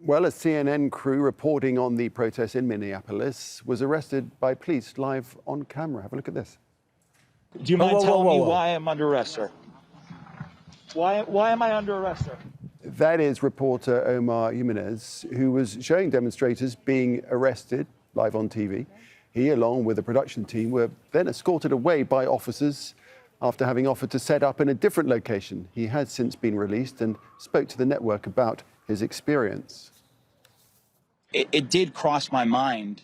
Well, a CNN crew reporting on the protest in Minneapolis was arrested by police live on camera. Have a look at this. Do you mind telling me why I'm under arrest, sir? Why am I under arrest, sir? That is reporter Omar Jiminez, who was showing demonstrators being arrested live on TV. He, along with the production team, were then escorted away by officers after having offered to set up in a different location. He has since been released and spoke to the network about his experience. It did cross my mind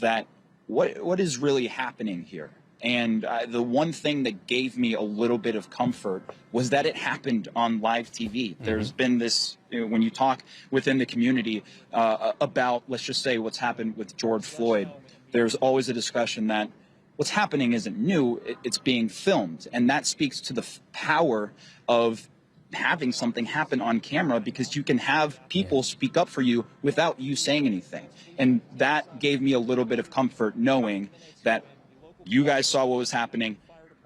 that what is really happening here? And the one thing that gave me a little bit of comfort was that it happened on live TV. There's been this, when you talk within the community about, let's just say, what's happened with George Floyd, there's always a discussion that what's happening isn't new, it's being filmed. And that speaks to the power of having something happen on camera, because you can have people speak up for you without you saying anything. And that gave me a little bit of comfort knowing that you guys saw what was happening,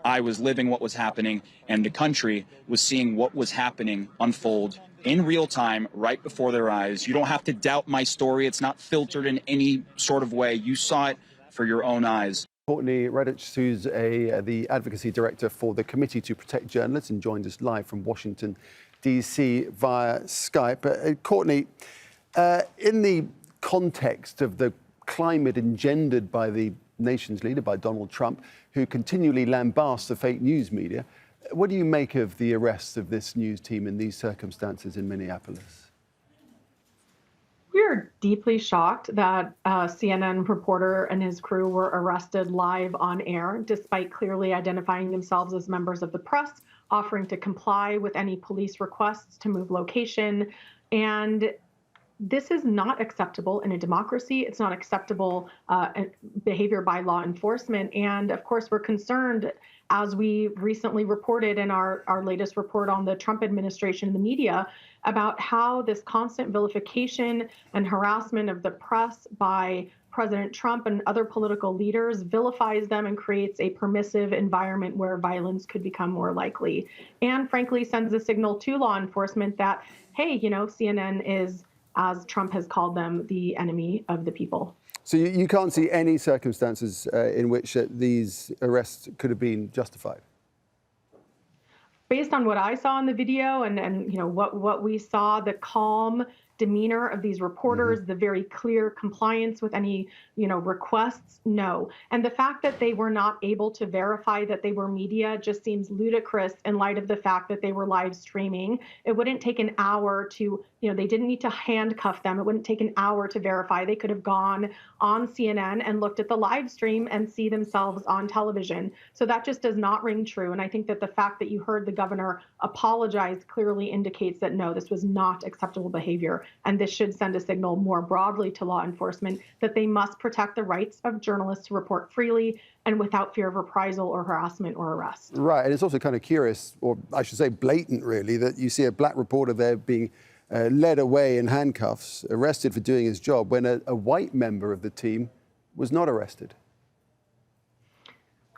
I was living what was happening, and the country was seeing what was happening unfold in real time right before their eyes. You don't have to doubt my story. It's not filtered in any sort of way. You saw it for your own eyes. Courtney Redditch, who's the advocacy director for the Committee to Protect Journalists, and joined us live from Washington, D.C. via Skype. Courtney, in the context of the climate engendered by the nation's leader, by Donald Trump, who continually lambasts the fake news media, what do you make of the arrest of this news team in these circumstances in Minneapolis? We're deeply shocked that a CNN reporter and his crew were arrested live on air, despite clearly identifying themselves as members of the press, offering to comply with any police requests to move location. And this is not acceptable in a democracy. It's not acceptable behavior by law enforcement. And of course, we're concerned, as we recently reported in our latest report on the Trump administration and the media, about how this constant vilification and harassment of the press by President Trump and other political leaders vilifies them and creates a permissive environment where violence could become more likely. And frankly, sends a signal to law enforcement that, hey, CNN is, as Trump has called them, the enemy of the people. So you can't see any circumstances in which these arrests could have been justified? Based on what I saw in the video and what we saw, the calm demeanor of these reporters, the very clear compliance with any, requests, no. And the fact that they were not able to verify that they were media just seems ludicrous in light of the fact that they were live streaming. It wouldn't take an hour to, they didn't need to handcuff them. It wouldn't take an hour to verify. They could have gone on CNN and looked at the live stream and see themselves on television. So that just does not ring true. And I think that the fact that you heard the governor apologize clearly indicates that, no, this was not acceptable behavior. And this should send a signal more broadly to law enforcement that they must protect the rights of journalists to report freely and without fear of reprisal or harassment or arrest. Right. And it's also kind of curious, or I should say blatant, really, that you see a black reporter there being led away in handcuffs, arrested for doing his job, when a white member of the team was not arrested.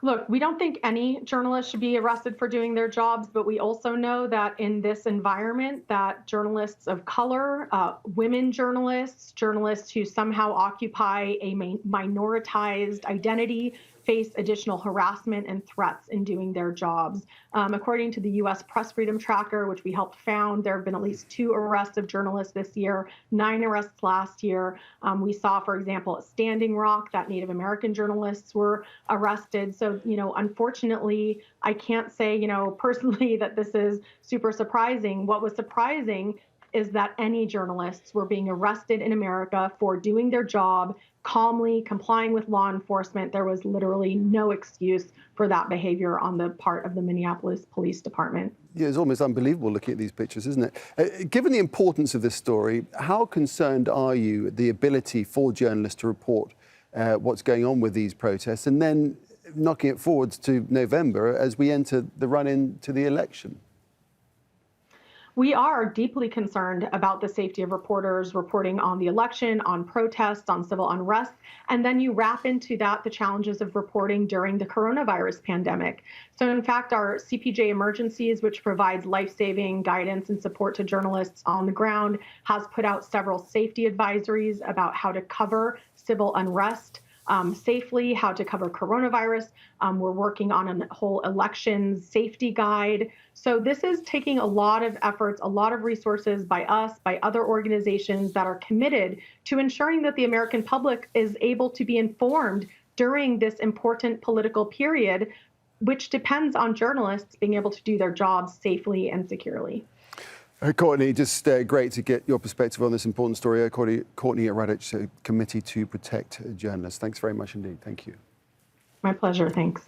Look, we don't think any journalist should be arrested for doing their jobs, but we also know that in this environment that journalists of color, women journalists, journalists who somehow occupy a minoritized identity, face additional harassment and threats in doing their jobs. According to the U.S. Press Freedom Tracker, which we helped found, there have been at least 2 arrests of journalists this year, 9 arrests last year. We saw, for example, at Standing Rock that Native American journalists were arrested. So, unfortunately, I can't say, personally that this is super surprising. What was surprising is that any journalists were being arrested in America for doing their job calmly, complying with law enforcement. There was literally no excuse for that behavior on the part of the Minneapolis Police Department. Yeah, it's almost unbelievable looking at these pictures, isn't it? Given the importance of this story, how concerned are you the ability for journalists to report what's going on with these protests, and then knocking it forwards to November as we enter the run-in to the election? We are deeply concerned about the safety of reporters reporting on the election, on protests, on civil unrest. And then you wrap into that the challenges of reporting during the coronavirus pandemic. So in fact, our CPJ Emergencies, which provides life-saving guidance and support to journalists on the ground, has put out several safety advisories about how to cover civil unrest safely, how to cover coronavirus. We're working on a whole elections safety guide. So this is taking a lot of efforts, a lot of resources by us, by other organizations that are committed to ensuring that the American public is able to be informed during this important political period, which depends on journalists being able to do their jobs safely and securely. Courtney, just great to get your perspective on this important story. Courtney Radich, Committee to Protect Journalists. Thanks very much indeed. Thank you. My pleasure. Thanks.